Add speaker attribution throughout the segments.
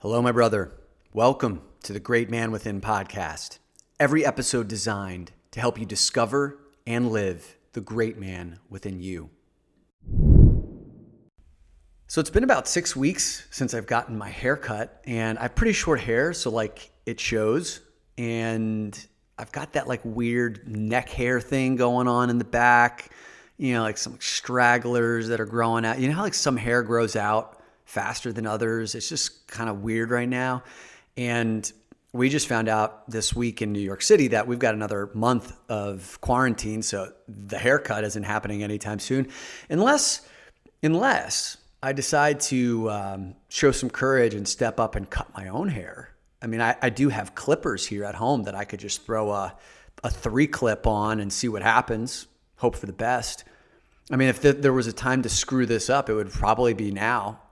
Speaker 1: Hello, my brother. Welcome to the Great Man Within podcast. Every episode designed to help you discover and live the great man within you. So it's been about 6 weeks since I've gotten my hair cut, and I have pretty short hair, so it shows. And I've got that weird neck hair thing going on in the back, some stragglers that are growing out. You know how some hair grows out faster than others? It's just kind of weird right now. And we just found out this week in New York City that we've got another month of quarantine, so the haircut isn't happening anytime soon, unless I decide to show some courage and step up and cut my own hair. I mean, I do have clippers here at home that I could just throw a 3-clip on and see what happens, hope for the best. I mean, if there was a time to screw this up, it would probably be now.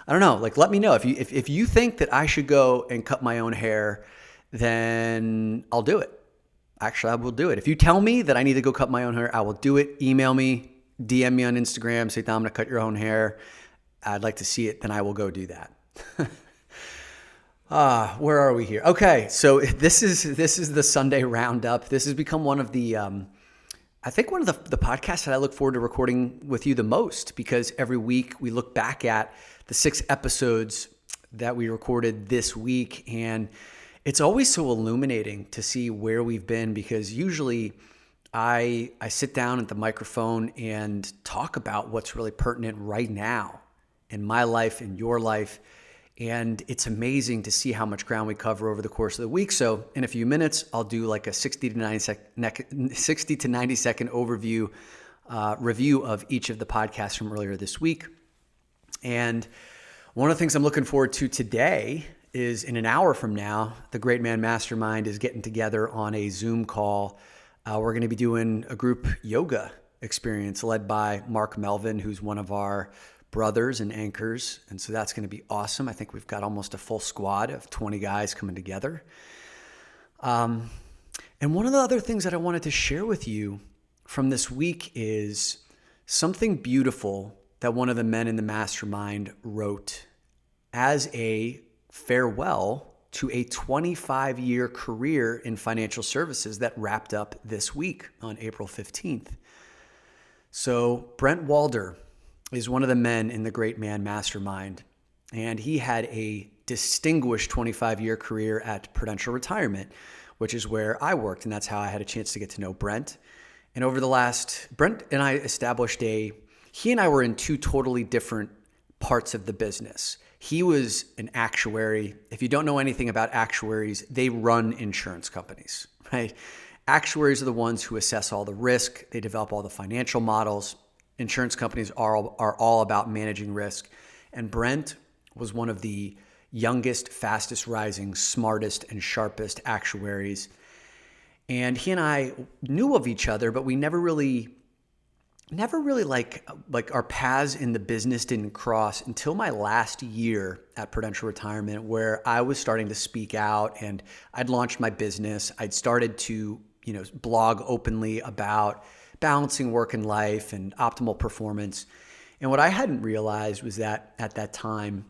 Speaker 1: I don't know. Let me know if you think that I should go and cut my own hair, then I'll do it. Actually, I will do it. If you tell me that I need to go cut my own hair, I will do it. Email me, DM me on Instagram, say, "Tom, I'm going to cut your own hair. I'd like to see it." Then I will go do that. Where are we here? Okay, so this is the Sunday Roundup. This has become one of the I think one of the podcasts that I look forward to recording with you the most, because every week we look back at the 6 episodes that we recorded this week, and it's always so illuminating to see where we've been, because usually I sit down at the microphone and talk about what's really pertinent right now in my life, in your life, and it's amazing to see how much ground we cover over the course of the week. So in a few minutes, I'll do a 60 to 90 second overview review of each of the podcasts from earlier this week. And one of the things I'm looking forward to today is, in an hour from now, the Great Man Mastermind is getting together on a Zoom call. We're going to be doing a group yoga experience led by Mark Melvin, who's one of our brothers and anchors. And so that's going to be awesome. I think we've got almost a full squad of 20 guys coming together. And one of the other things that I wanted to share with you from this week is something beautiful that one of the men in the mastermind wrote as a farewell to a 25-year career in financial services that wrapped up this week on April 15th. So Brent Walder is one of the men in the Great Man Mastermind, and he had a distinguished 25-year career at Prudential Retirement, which is where I worked, and that's how I had a chance to get to know Brent. And over the last, Brent and I established he and I were in 2 totally different parts of the business. He was an actuary. If you don't know anything about actuaries, they run insurance companies, right? Actuaries are the ones who assess all the risk. They develop all the financial models. Insurance companies are all about managing risk. And Brent was one of the youngest, fastest rising, smartest, and sharpest actuaries. And he and I knew of each other, but we never really our paths in the business didn't cross until my last year at Prudential Retirement, where I was starting to speak out and I'd launched my business. I'd started to, blog openly about balancing work and life and optimal performance. And what I hadn't realized was that at that time,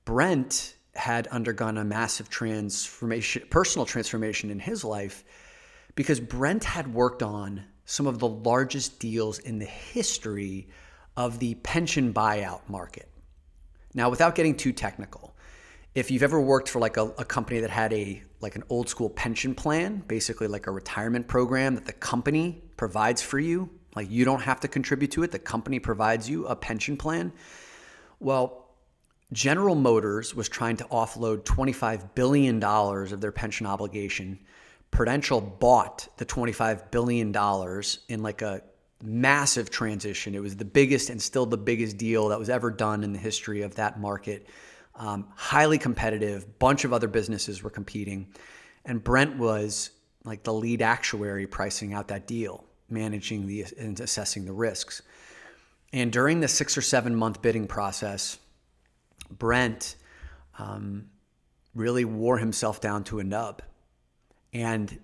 Speaker 1: Brent had undergone a massive personal transformation in his life, because Brent had worked on some of the largest deals in the history of the pension buyout market. Now, without getting too technical, if you've ever worked for a company that had an old school pension plan, basically a retirement program that the company provides for you, you don't have to contribute to it, the company provides you a pension plan. Well, General Motors was trying to offload $25 billion of their pension obligation. Prudential bought the $25 billion in a massive transition. It was the biggest and still the biggest deal that was ever done in the history of that market. Highly competitive, bunch of other businesses were competing. And Brent was the lead actuary pricing out that deal, managing and assessing the risks. And during the 6 or 7 month bidding process, Brent really wore himself down to a nub. And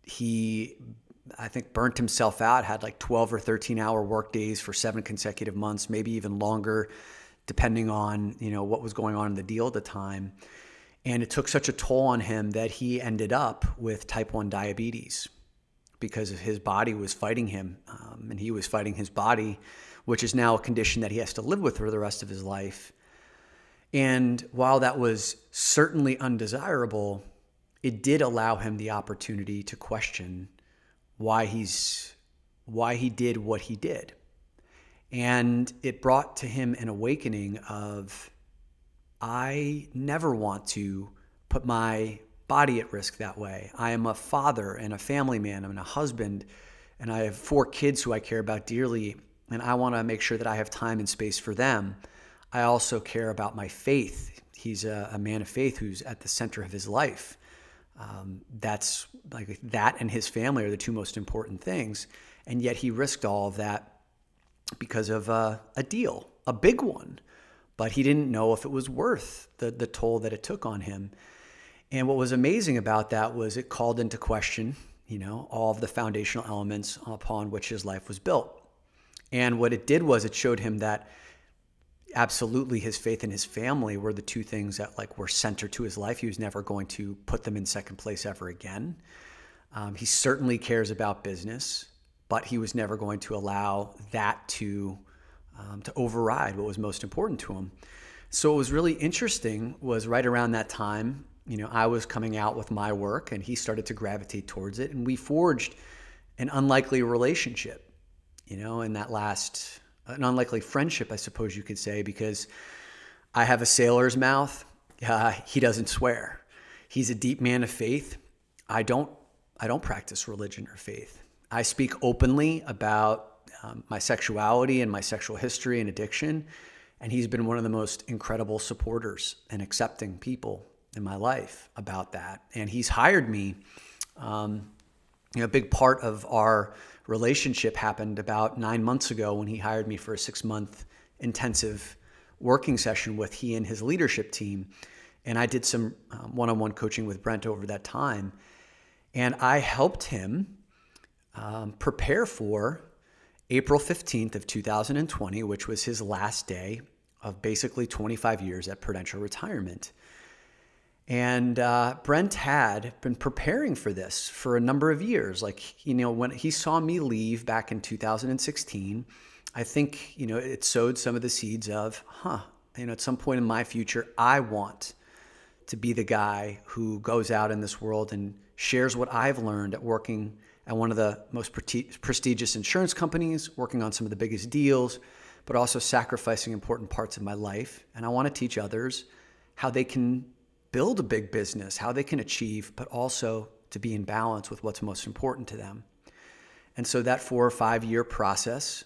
Speaker 1: he, I think, burnt himself out, had 12 or 13 hour work days for 7 consecutive months, maybe even longer, depending on, what was going on in the deal at the time. And it took such a toll on him that he ended up with type 1 diabetes because his body was fighting him, and he was fighting his body, which is now a condition that he has to live with for the rest of his life. And while that was certainly undesirable, it did allow him the opportunity to question why he did what he did. And it brought to him an awakening of, I never want to put my body at risk that way. I am a father and a family man. I'm a husband, and I have 4 kids who I care about dearly, and I want to make sure that I have time and space for them. I also care about my faith. He's a man of faith who's at the center of his life. That's like that and his family are the 2 most important things. And yet he risked all of that because of a deal, a big one. But he didn't know if it was worth the toll that it took on him. And what was amazing about that was it called into question, all of the foundational elements upon which his life was built. And what it did was it showed him that absolutely his faith and his family were the 2 things that were center to his life. He was never going to put them in second place ever again. He certainly cares about business, but he was never going to allow that to override what was most important to him. So what was really interesting was right around that time, I was coming out with my work and he started to gravitate towards it. And we forged an unlikely relationship, in that an unlikely friendship, I suppose you could say, because I have a sailor's mouth. He doesn't swear. He's a deep man of faith. I don't practice religion or faith. I speak openly about my sexuality and my sexual history and addiction. And he's been one of the most incredible supporters and accepting people in my life about that. And he's hired me. A big part of our relationship happened about 9 months ago when he hired me for a 6-month intensive working session with he and his leadership team. And I did some one-on-one coaching with Brent over that time. And I helped him prepare for April 15th of 2020, which was his last day of basically 25 years at Prudential retirement. And Brent had been preparing for this for a number of years. When he saw me leave back in 2016, I think, it sowed some of the seeds of, at some point in my future, I want to be the guy who goes out in this world and shares what I've learned at working at one of the most prestigious insurance companies, working on some of the biggest deals, but also sacrificing important parts of my life. And I want to teach others how they can build a big business, how they can achieve, but also to be in balance with what's most important to them. And so that 4 or 5 year process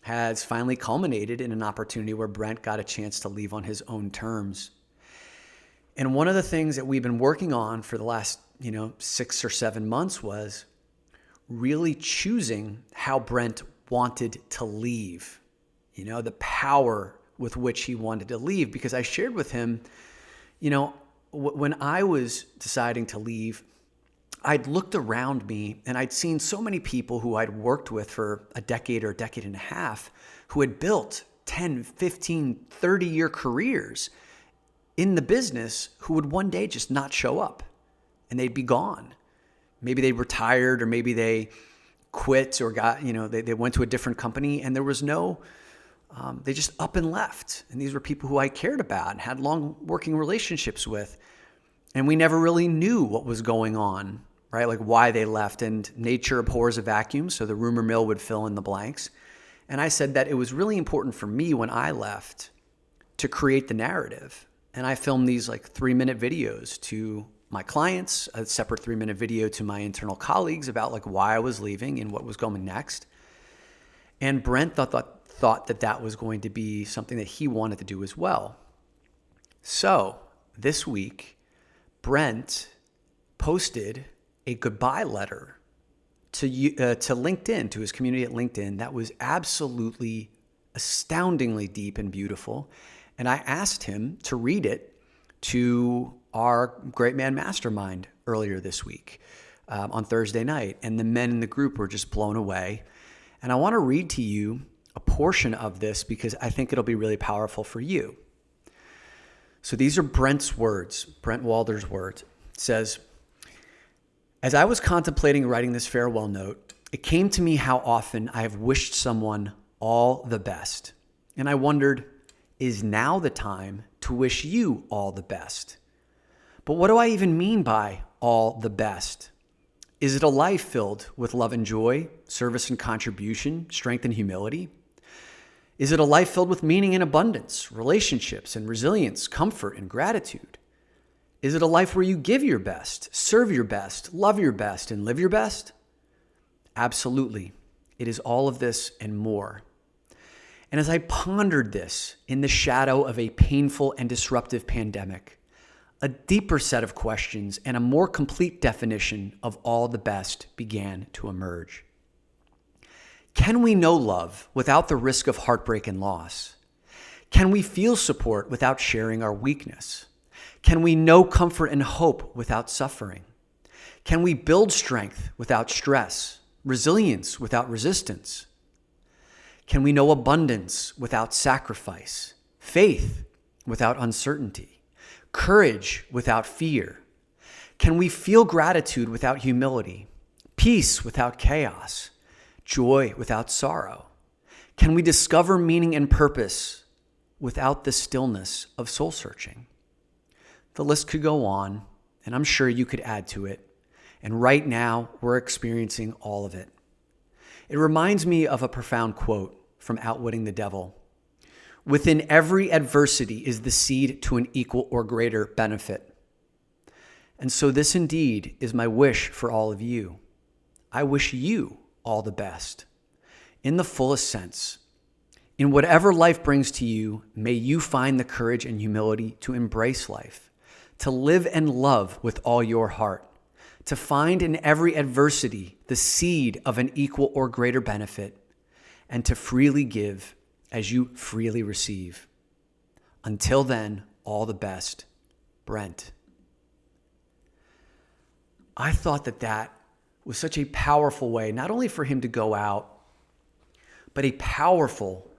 Speaker 1: has finally culminated in an opportunity where Brent got a chance to leave on his own terms. And one of the things that we've been working on for the last, 6 or 7 months was really choosing how Brent wanted to leave, the power with which he wanted to leave. Because I shared with him, when I was deciding to leave, I'd looked around me and I'd seen so many people who I'd worked with for a decade or a decade and a half who had built 10, 15, 30-year careers in the business who would one day just not show up and they'd be gone. Maybe they retired or maybe they quit or got, they went to a different company and there was no, they just up and left. And these were people who I cared about and had long working relationships with. And we never really knew what was going on, right? Like why they left. And nature abhors a vacuum, so the rumor mill would fill in the blanks. And I said that it was really important for me when I left to create the narrative. And I filmed these 3-minute videos to my clients, a separate 3-minute video to my internal colleagues about why I was leaving and what was going next. And Brent thought that was going to be something that he wanted to do as well. So this week, Brent posted a goodbye letter to LinkedIn, to his community at LinkedIn. That was absolutely astoundingly deep and beautiful. And I asked him to read it to our Great Man Mastermind earlier this week on Thursday night. And the men in the group were just blown away. And I want to read to you a portion of this because I think it'll be really powerful for you. So these are Brent Walder's words. It says, as I was contemplating writing this farewell note, it came to me how often I have wished someone all the best. And I wondered, is now the time to wish you all the best? But what do I even mean by all the best? Is it a life filled with love and joy, service and contribution, strength and humility? Is it a life filled with meaning and abundance, relationships and resilience, comfort and gratitude? Is it a life where you give your best, serve your best, love your best, and live your best? Absolutely. It is all of this and more. And as I pondered this in the shadow of a painful and disruptive pandemic, a deeper set of questions and a more complete definition of all the best began to emerge. Can we know love without the risk of heartbreak and loss? Can we feel support without sharing our weakness? Can we know comfort and hope without suffering? Can we build strength without stress, resilience without resistance? Can we know abundance without sacrifice, faith without uncertainty, courage without fear? Can we feel gratitude without humility, peace without chaos, joy without sorrow? Can we discover meaning and purpose without the stillness of soul searching? The list could go on, and I'm sure you could add to it. And right now, we're experiencing all of it. It reminds me of a profound quote from Outwitting the Devil. Within every adversity is the seed to an equal or greater benefit. And so this indeed is my wish for all of you. I wish you all the best, in the fullest sense. In whatever life brings to you, may you find the courage and humility to embrace life, to live and love with all your heart, to find in every adversity the seed of an equal or greater benefit, and to freely give as you freely receive. Until then, all the best, Brent. I thought that was such a powerful way, not only for him to go out, but a powerful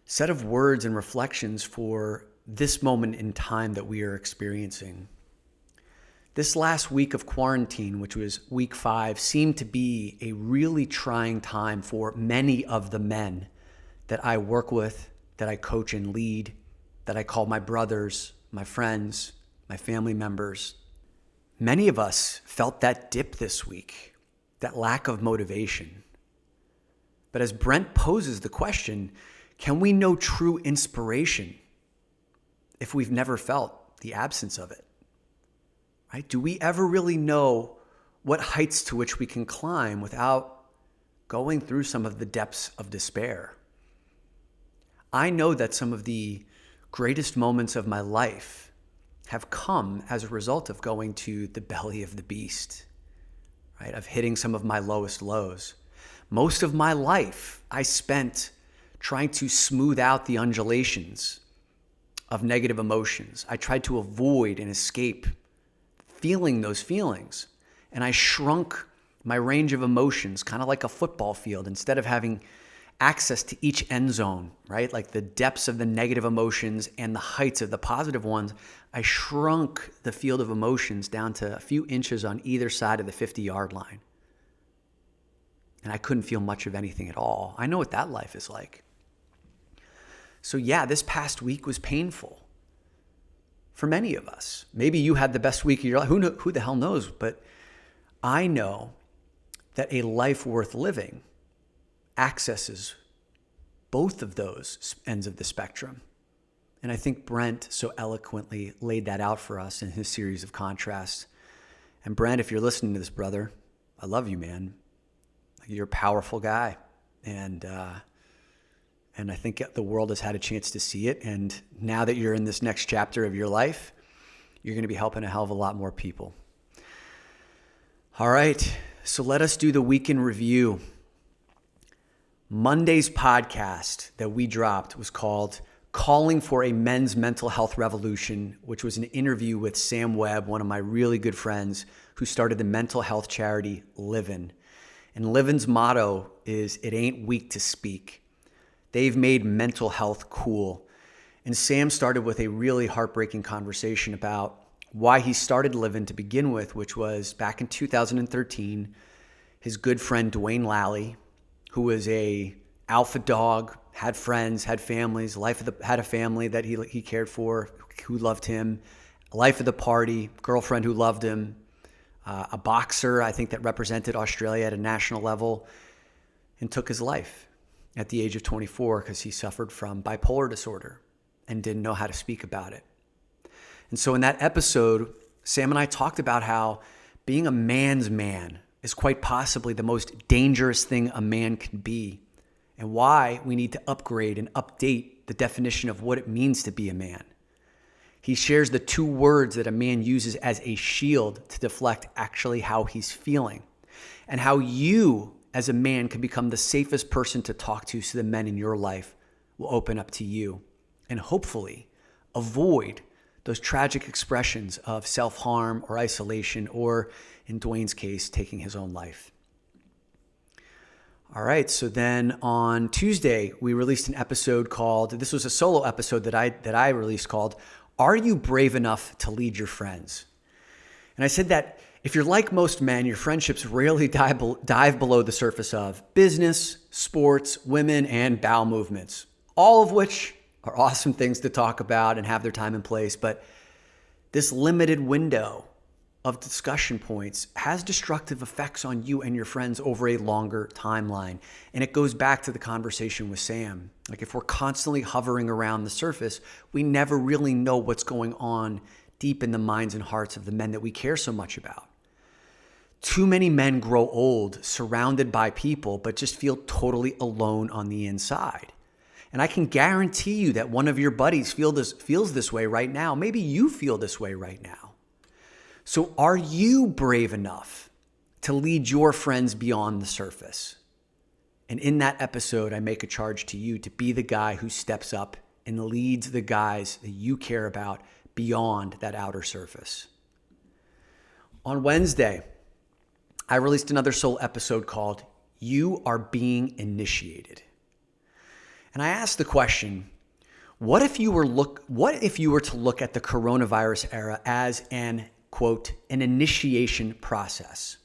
Speaker 1: set of words and reflections for this moment in time that we are experiencing. This last week of quarantine, which was week 5, seemed to be a really trying time for many of the men that I work with, that I coach and lead, that I call my brothers, my friends, my family members. Many of us felt that dip this week, that lack of motivation. But as Brent poses the question, can we know true inspiration if we've never felt the absence of it? Right? Do we ever really know what heights to which we can climb without going through some of the depths of despair? I know that some of the greatest moments of my life have come as a result of going to the belly of the beast, right? Of hitting some of my lowest lows. Most of my life I spent trying to smooth out the undulations of negative emotions. I tried to avoid and escape feeling those feelings. And I shrunk my range of emotions, kind of like a football field. Instead of having access to each end zone, right? Like the depths of the negative emotions and the heights of the positive ones, I shrunk the field of emotions down to a few inches on either side of the 50-yard line. And I couldn't feel much of anything at all. I know what that life is like. So yeah, this past week was painful for many of us. Maybe you had the best week of your life. Who the hell knows? But I know that a life worth living accesses both of those ends of the spectrum. And I think Brent so eloquently laid that out for us in his series of contrasts. And Brent, if you're listening to this, brother, I love you, man. You're a powerful guy. And I think the world has had a chance to see it. And now that you're in this next chapter of your life, you're going to be helping a hell of a lot more people. All right, so let us do the week in review. Monday's podcast that we dropped was called Calling for a Men's Mental Health Revolution, which was an interview with Sam Webb, one of my really good friends who started the mental health charity Livin'. And Livin's motto is, it ain't weak to speak. They've made mental health cool. And Sam started with a really heartbreaking conversation about why he started Livin' to begin with, which was back in 2013, his good friend Dwayne Lally, who was a alpha dog, had friends, had families, had a family that he cared for, who loved him, life of the party, girlfriend who loved him, a boxer, I think, that represented Australia at a national level, and took his life at the age of 24 because he suffered from bipolar disorder and didn't know how to speak about it. And so in that episode, Sam and I talked about how being a man's man is quite possibly the most dangerous thing a man can be, and why we need to upgrade and update the definition of what it means to be a man. He shares the 2 words that a man uses as a shield to deflect actually how he's feeling, and how you as a man can become the safest person to talk to so the men in your life will open up to you and hopefully avoid those tragic expressions of self-harm or isolation, or in Dwayne's case, taking his own life. All right, so then on Tuesday, we released an episode called, this was a solo episode that I released called, Are You Brave Enough to Lead Your Friends? And I said that if you're like most men, your friendships rarely dive below the surface of business, sports, women, and bowel movements, all of which are awesome things to talk about and have their time and place. But this limited window of discussion points has destructive effects on you and your friends over a longer timeline. And it goes back to the conversation with Sam. Like, if we're constantly hovering around the surface, we never really know what's going on deep in the minds and hearts of the men that we care so much about. Too many men grow old surrounded by people, but just feel totally alone on the inside. And I can guarantee you that one of your buddies feels this way right now. Maybe you feel this way right now. So are you brave enough to lead your friends beyond the surface? And in that episode, I make a charge to you to be the guy who steps up and leads the guys that you care about beyond that outer surface. On Wednesday, I released another solo episode called You Are Being Initiated. And I asked the question, what if you were to look at the coronavirus era as an, quote, an initiation process?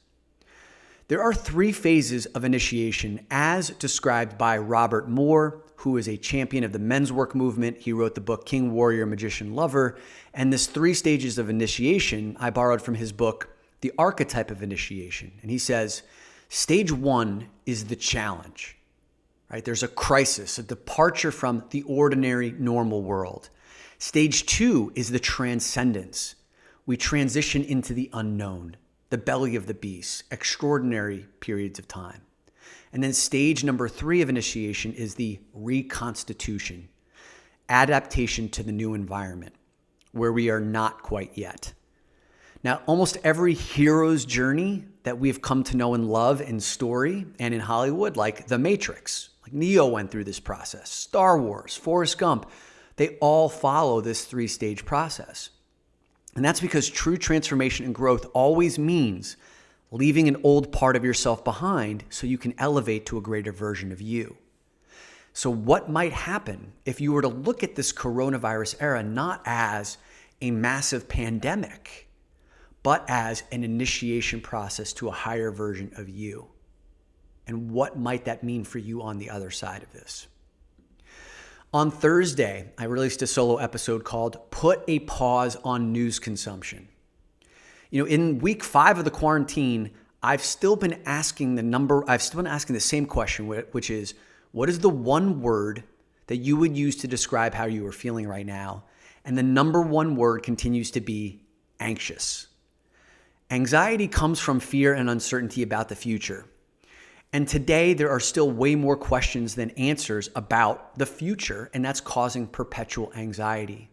Speaker 1: There are 3 phases of initiation as described by Robert Moore, who is a champion of the men's work movement. He wrote the book King, Warrior, Magician, Lover. And this 3 stages of initiation I borrowed from his book, The Archetype of Initiation. And he says, stage 1 is the challenge. Right? There's a crisis, a departure from the ordinary, normal world. Stage 2 is the transcendence. We transition into the unknown, the belly of the beast, extraordinary periods of time. And then stage number 3 of initiation is the reconstitution, adaptation to the new environment, where we are not quite yet. Now, almost every hero's journey that we've come to know and love in story and in Hollywood, like The Matrix, like Neo went through this process, Star Wars, Forrest Gump, they all follow this 3-stage process. And that's because true transformation and growth always means leaving an old part of yourself behind so you can elevate to a greater version of you. So what might happen if you were to look at this coronavirus era not as a massive pandemic, but as an initiation process to a higher version of you? And what might that mean for you on the other side of this? On Thursday, I released a solo episode called Put a Pause on News Consumption. You know, in week 5 of the quarantine, I've still been asking the same question, which is, what is the one word that you would use to describe how you are feeling right now? And the number 1 word continues to be anxious. Anxiety comes from fear and uncertainty about the future. And today, there are still way more questions than answers about the future, and that's causing perpetual anxiety.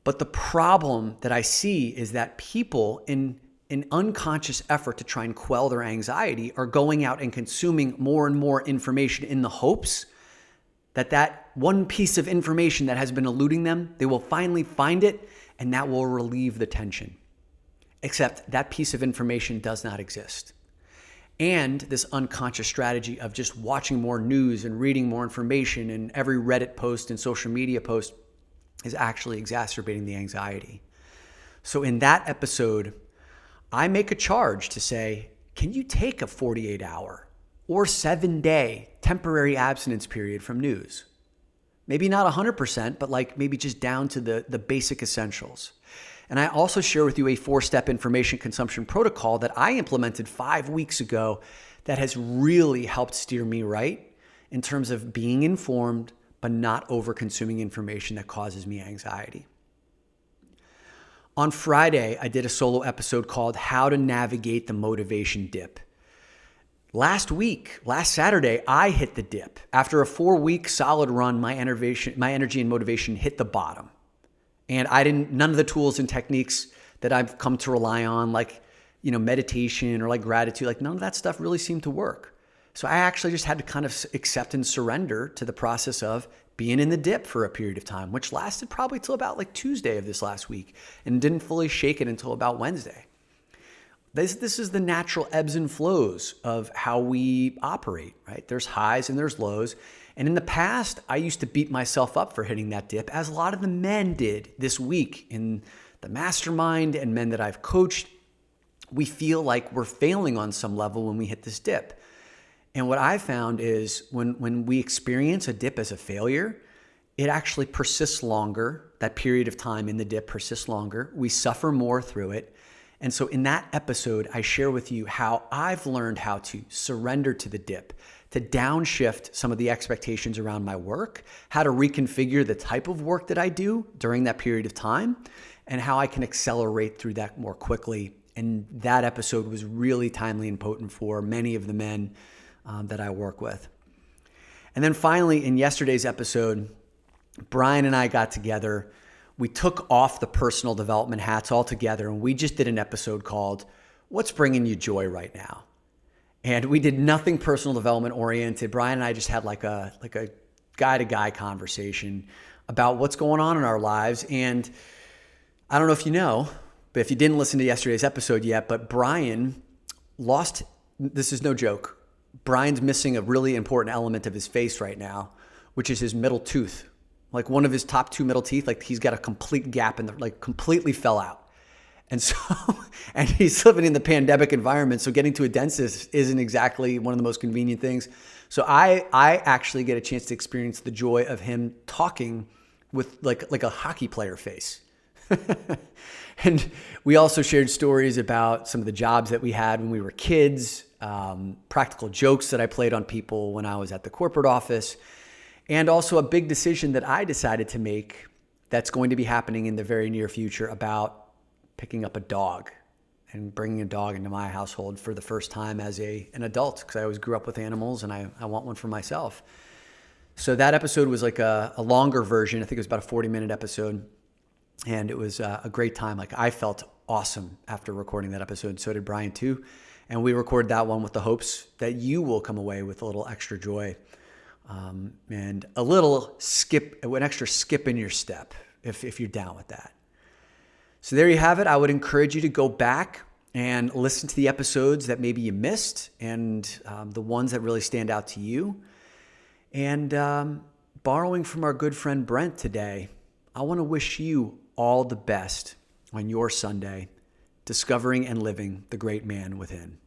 Speaker 1: But the problem that I see is that people, in an unconscious effort to try and quell their anxiety, are going out and consuming more and more information in the hopes that one piece of information that has been eluding them, they will finally find it, and that will relieve the tension. Except that piece of information does not exist. And this unconscious strategy of just watching more news and reading more information, and every Reddit post and social media post is actually exacerbating the anxiety. So in that episode, I make a charge to say, can you take a 48-hour or 7-day temporary abstinence period from news? Maybe not 100%, but like maybe just down to the basic essentials. And I also share with you a 4-step information consumption protocol that I implemented 5 weeks ago that has really helped steer me right in terms of being informed, but not over-consuming information that causes me anxiety. On Friday, I did a solo episode called How to Navigate the Motivation Dip. Last Saturday, I hit the dip. After a 4-week solid run, my energy and motivation hit the bottom. And none of the tools and techniques that I've come to rely on, like, meditation or like gratitude, like none of that stuff really seemed to work. So I actually just had to kind of accept and surrender to the process of being in the dip for a period of time, which lasted probably till about like Tuesday of this last week and didn't fully shake it until about Wednesday. This is the natural ebbs and flows of how we operate, right? There's highs and there's lows. And in the past, I used to beat myself up for hitting that dip, as a lot of the men did this week in the mastermind and men that I've coached. We feel like we're failing on some level when we hit this dip. And what I found is when we experience a dip as a failure, it actually persists longer. That period of time in the dip persists longer. We suffer more through it. And so in that episode, I share with you how I've learned how to surrender to the dip, to downshift some of the expectations around my work, how to reconfigure the type of work that I do during that period of time, and how I can accelerate through that more quickly. And that episode was really timely and potent for many of the men that I work with. And then finally, in yesterday's episode, Bryan and I got together. We took off the personal development hats altogether, and we just did an episode called What's Bringing You Joy Right Now? And we did nothing personal development oriented. Bryan and I just had like a guy-to-guy conversation about what's going on in our lives. And I don't know if you know, but if you didn't listen to yesterday's episode yet, but Bryan lost, this is no joke, Bryan's missing a really important element of his face right now, which is his middle tooth. Like one of his top 2 middle teeth, like he's got a complete gap completely fell out. And so, and he's living in the pandemic environment. So getting to a dentist isn't exactly one of the most convenient things. So I actually get a chance to experience the joy of him talking with like a hockey player face. And we also shared stories about some of the jobs that we had when we were kids, practical jokes that I played on people when I was at the corporate office, and also a big decision that I decided to make that's going to be happening in the very near future about picking up a dog and bringing a dog into my household for the first time as an adult, because I always grew up with animals and I want one for myself. So that episode was like a longer version. I think it was about a 40-minute episode. And it was a great time. Like I felt awesome after recording that episode. So did Bryan too. And we recorded that one with the hopes that you will come away with a little extra joy and an extra skip in your step if you're down with that. So there you have it. I would encourage you to go back and listen to the episodes that maybe you missed and the ones that really stand out to you. And borrowing from our good friend Brent today, I want to wish you all the best on your Sunday, discovering and living the great man within.